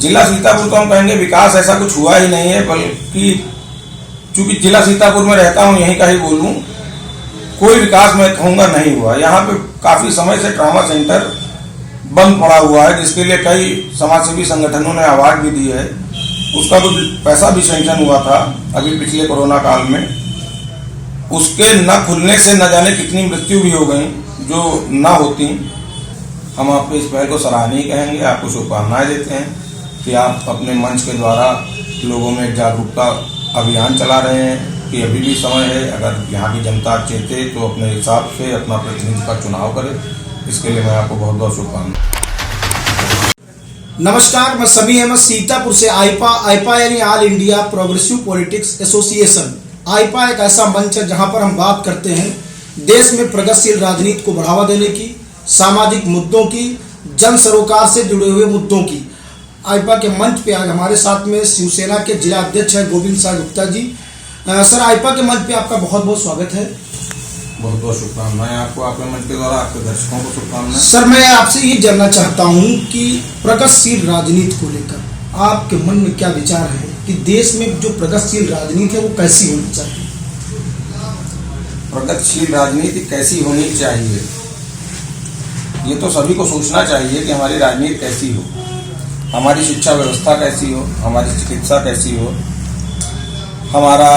जिला सीतापुर तो हम कहेंगे विकास ऐसा कुछ हुआ ही नहीं है, बल्कि चूंकि जिला सीतापुर में रहता हूं यहीं का ही बोलूं, कोई विकास मैं कहूंगा नहीं हुआ। यहाँ पे काफी समय से ट्रॉमा सेंटर बंद पड़ा हुआ है, जिसके लिए कई समाजसेवी संगठनों ने अवार्ड भी दिए है। उसका कुछ पैसा भी सैंक्शन हुआ था अभी पिछले कोरोना काल में। उसके न खुलने से न जाने कितनी मृत्यु भी हो गई जो ना होती। हम आपको इस पहल को सराहनीय कहेंगे, आपको शुभकामनाएं देते हैं कि आप अपने मंच के द्वारा लोगों में जागरूकता अभियान चला रहे हैं कि अभी भी समय है, अगर यहाँ की जनता चेते तो अपने हिसाब से अपना प्रतिनिधि का चुनाव करे। इसके लिए मैं आपको बहुत बहुत शुभकामनाएं। नमस्कार, मैं समी अहमद सीतापुर से। आईपा यानी all India progressive politics association. AIPA एक ऐसा मंच है जहां पर हम बात करते हैं देश में प्रगतिशील राजनीति को बढ़ावा देने की, सामाजिक मुद्दों की, जन सरोकार से जुड़े हुए मुद्दों की। आईपा के मंच पे आज हमारे साथ में शिवसेना के जिला अध्यक्ष है गोविंद साह गुप्ता जी। सर, आईपा के मंच पे आपका बहुत बहुत स्वागत है। बहुत बहुत शुभकामनाएं आपको, आपके मंच के द्वारा आपके दर्शकों को शुभकामनाएं। सर, मैं आपसे ये जानना चाहता हूँ कि प्रगतिशील राजनीति को लेकर आपके मन में क्या विचार है कि देश में जो प्रगतिशील राजनीति है वो कैसी होनी चाहिए? प्रगतिशील राजनीति कैसी होनी चाहिए, ये तो सभी को सोचना चाहिए कि हमारी राजनीति कैसी हो, हमारी शिक्षा व्यवस्था कैसी हो, हमारी चिकित्सा कैसी हो, हमारा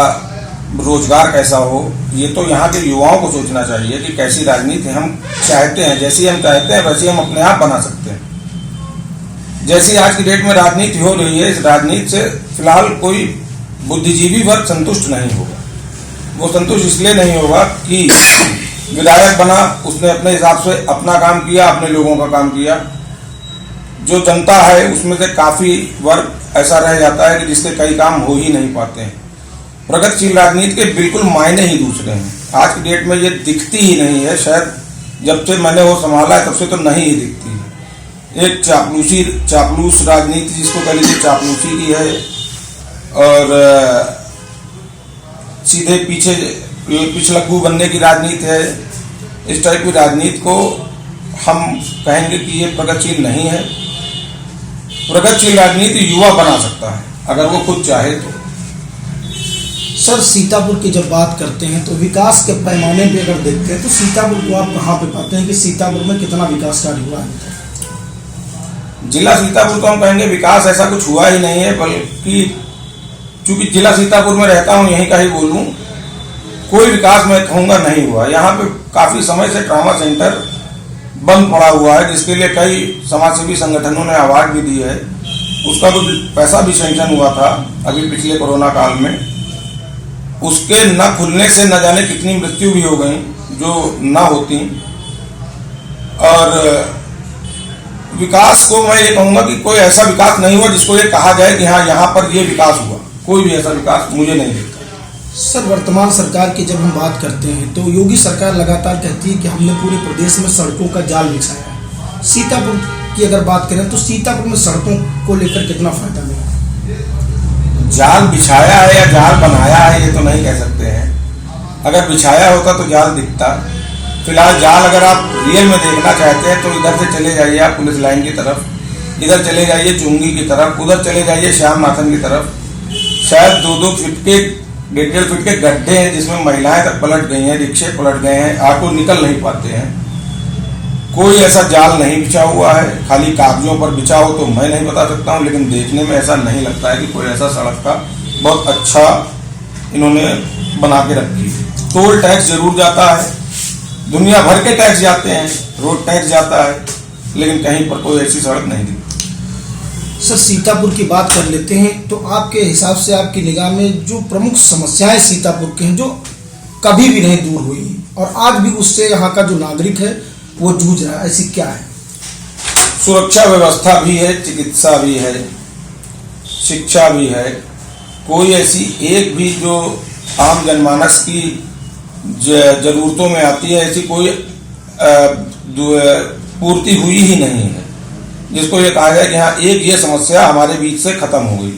रोजगार कैसा हो। ये तो यहाँ के युवाओं को सोचना चाहिए कि कैसी राजनीति हम चाहते हैं। जैसी हम चाहते हैं वैसी हम अपने आप बना सकते हैं। जैसी आज की डेट में राजनीति हो रही है, इस राजनीति से फिलहाल कोई बुद्धिजीवी वर्ग संतुष्ट नहीं होगा। वो संतुष्ट इसलिए नहीं होगा कि विधायक बना, उसने अपने हिसाब से अपना काम किया, अपने लोगों का काम किया। जो जनता है उसमें से काफी वर्ग ऐसा रह जाता है कि जिसके कई काम हो ही नहीं पाते हैं। प्रगतिशील राजनीति के बिल्कुल मायने ही दूसरे हैं। आज की डेट में ये दिखती ही नहीं है, शायद जब से मैंने वो संभाला है तब से तो नहीं ही दिखती है। एक चापलूस राजनीति जिसको कह लीजिए चापलूसी की है, और सीधे पिछलग्गू बनने की राजनीति है। इस टाइप की राजनीति को हम कहेंगे कि ये प्रगतिशील नहीं है। प्रगतिशील राजनीति युवा बना सकता है अगर वो खुद चाहे तो। सर, सीतापुर की जब बात करते हैं तो विकास के पैमाने पे अगर देखते हैं तो सीतापुर को आप कहाँ पे पाते हैं कि सीतापुर में कितना विकास कार्य हुआ है? जिला सीतापुर तो हम कहेंगे विकास ऐसा कुछ हुआ ही नहीं है, बल्कि चूंकि जिला सीतापुर में रहता हूं यहीं का ही बोलूं, कोई विकास मैं कहूंगा नहीं हुआ। यहाँ पे काफी समय से ट्रॉमा सेंटर बंद पड़ा हुआ है, जिसके लिए कई समाजसेवी संगठनों ने अवार्ड भी दिए है। उसका कुछ पैसा भी सैंक्शन हुआ था अभी पिछले कोरोना काल में। उसके न खुलने से न जाने कितनी मृत्यु भी हो गई जो ना होती। और विकास को मैं ये कहूंगा कि कोई ऐसा विकास नहीं हुआ जिसको ये कहा जाए कि हाँ यहाँ पर ये विकास हुआ। कोई भी ऐसा विकास मुझे नहीं दिखता। सर, वर्तमान सरकार की जब हम बात करते हैं तो योगी सरकार लगातार कहती है कि हमने पूरे प्रदेश में सड़कों का जाल बिछाया है। सीतापुर की अगर बात करें तो सीतापुर में सड़कों को लेकर कितना फायदा मिला? जाल बिछाया है या जाल बनाया है ये तो नहीं कह सकते हैं। अगर बिछाया होता तो जाल दिखता। फिलहाल जाल अगर आप रियल में देखना चाहते हैं तो इधर से चले जाइए आप पुलिस लाइन की तरफ, इधर चले जाइए चुंगी की तरफ, उधर चले जाइए श्याम माथन की तरफ। शायद 2-2 फीट के 1.5 फीट के गड्ढे हैं जिसमें महिलाएं तक पलट गई हैं, रिक्शे पलट गए हैं, ऑटो निकल नहीं पाते हैं। कोई ऐसा जाल नहीं बिछा हुआ है। खाली कागजों पर बिछा हो तो मैं नहीं बता सकता हूँ, लेकिन देखने में ऐसा नहीं लगता है कि कोई ऐसा सड़क का बहुत अच्छा इन्होंने बना के रखी। टोल टैक्स जरूर जाता है, दुनिया भर के टैक्स जाते हैं, रोड टैक्स जाता है, लेकिन कहीं पर कोई ऐसी सड़क नहीं दिखती। सर, सीतापुर की बात कर लेते हैं तो आपके हिसाब से, आपकी निगाह में जो प्रमुख समस्याएं सीतापुर के हैं जो कभी भी नहीं दूर हुई और आज भी उससे यहाँ का जो नागरिक है वो जूझ रहा है, ऐसी क्या है? सुरक्षा व्यवस्था भी है, चिकित्सा भी है, शिक्षा भी है। कोई ऐसी एक भी जो आम जनमानस की जरूरतों में आती है ऐसी कोई पूर्ति हुई ही नहीं है जिसको ये कहा जाए कि हाँ एक ये समस्या हमारे बीच से खत्म हो गई।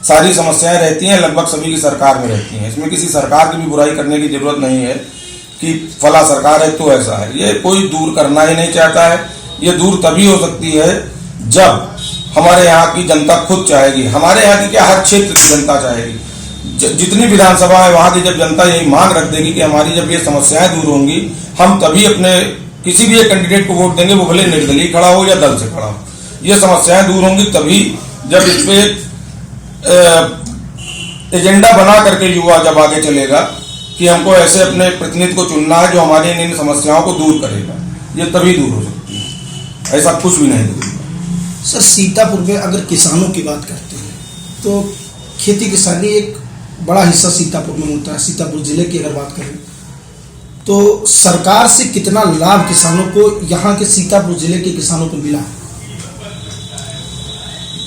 सारी समस्याएं रहती हैं, लगभग सभी की सरकार में रहती हैं। इसमें किसी सरकार की भी बुराई करने की जरूरत नहीं है कि फला सरकार है तो ऐसा है। ये कोई दूर करना ही नहीं चाहता है। ये दूर तभी हो सकती है जब हमारे यहाँ की जनता खुद चाहेगी। हमारे यहाँ की क्या, हर क्षेत्र की जनता चाहेगी। जितनी विधानसभा है वहाँ की जब जनता यही मांग रख देगी कि हमारी जब ये समस्याएं दूर होंगी, हम तभी अपने किसी भी एक कैंडिडेट को वोट देंगे, वो भले निर्दलीय खड़ा हो या दल से खड़ा हो। ये समस्याएं दूर होंगी तभी जब इस पे एजेंडा बना करके युवा जब आगे चलेगा कि हमको ऐसे अपने प्रतिनिधि को चुनना है जो हमारी इन समस्याओं को दूर करेगा, ये तभी दूर हो सकती है। ऐसा कुछ भी नहीं दूर। सर, सीतापुर में अगर किसानों की बात करते हैं तो खेती किसानी एक बड़ा हिस्सा सीतापुर में होता है। सीतापुर जिले की अगर बात करें तो सरकार से कितना लाभ किसानों को, यहाँ के सीतापुर जिले के किसानों को मिला है?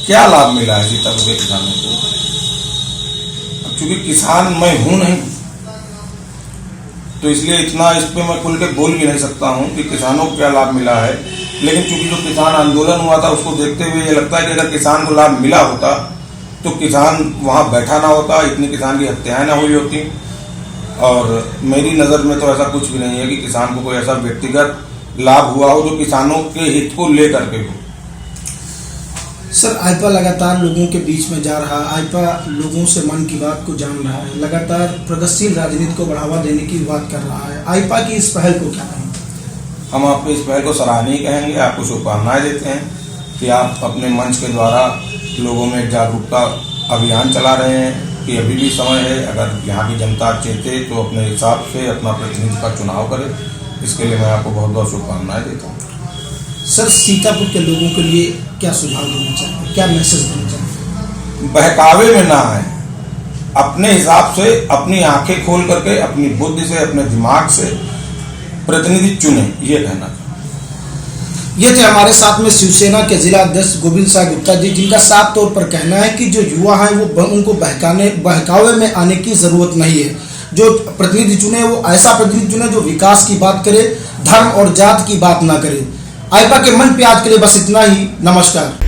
क्या लाभ मिला है सीतापुर के किसानों को? क्योंकि किसान मैं हूं नहीं, तो इसलिए इतना इस पे मैं खुल के बोल भी नहीं सकता हूं कि किसानों को क्या लाभ मिला है। लेकिन चूंकि जो किसान आंदोलन हुआ था उसको देखते हुए ये लगता है कि अगर किसान को लाभ मिला होता तो किसान वहां बैठा ना होता, इतनी किसान की हत्याएं ना हुई होती। और मेरी नज़र में तो ऐसा कुछ भी नहीं है कि किसान को कोई ऐसा व्यक्तिगत लाभ हुआ हो जो किसानों के हित को लेकर के हो। सर, आईपा लगातार लोगों के बीच में जा रहा है, आईपा लोगों से मन की बात को जान रहा है, लगातार प्रगतिशील राजनीति को बढ़ावा देने की बात कर रहा है। आईपा की इस पहल को क्या कहेंगे? हम आपको इस पहल को सराहनीय कहेंगे, आपको शुभकामनाएं देते हैं कि आप अपने मंच के द्वारा लोगों में जागरूकता अभियान चला रहे हैं कि अभी भी समय है, अगर यहाँ की जनता चेते तो अपने हिसाब से अपना प्रतिनिधि का चुनाव करे। इसके लिए मैं आपको बहुत बहुत शुभकामनाएं देता हूँ। सर, सीतापुर के लोगों के लिए क्या सुझाव देना चाहते हैं, क्या मैसेज देना चाहते हैं? बहकावे में ना आए, अपने हिसाब से अपनी आंखें खोल करके अपनी बुद्धि से अपने दिमाग से प्रतिनिधि चुने, ये कहना। ये थे हमारे साथ में शिवसेना के जिला अध्यक्ष गोविंद साय गुप्ता जी, जिनका साफ तौर पर कहना है कि जो युवा हैं वो उनको बहकावे में आने की जरूरत नहीं है। जो प्रतिनिधि चुने वो ऐसा प्रतिनिधि चुने जो विकास की बात करे, धर्म और जात की बात ना करे। आईपा के मन पे आज के लिए बस इतना ही। नमस्कार।